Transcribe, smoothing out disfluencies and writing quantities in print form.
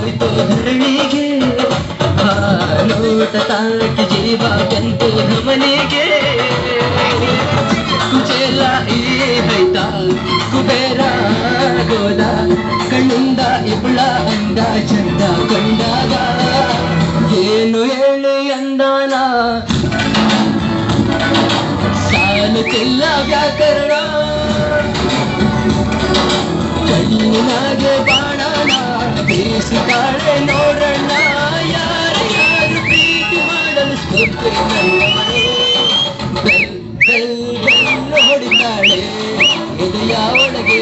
ಹೋಯ್ತು ಧರಣಿಗೆ ನೋಟ ತಾಕಿ ಜೀವ ಬಂತು ಮನೆಗೆ ಕುಚೇಲ ಈ ಹೈತ ಕುಬೇರ ಗೋದ ಕಣ್ಣಿಂದ ಇಬ್ಬಳ ಅಂದ ಚಂದ ಕಂಡಾಗ ಏನು ಹೇಳಿ ಅಂದಾನ ಸಾಲುತ್ತಿಲ್ಲ ವ್ಯಾಕರಣ ಕಣ್ಣಿನಾಗೆ ಬಾಣನ ಬೀಸುತ್ತಾಳೆ ನೋಡಣ್ಣ ಯಾರು ಪ್ರೀತಿ ಮಾಡಲು ಸ್ಫೂರ್ತಿ ನನ್ನವನೇ ಬೆಲ್ ಬೆಲ್ ಬೆಲ್ಲು ಹೊಡಿತಾಳೆ ಹೃದಯ ಒಳಗೆ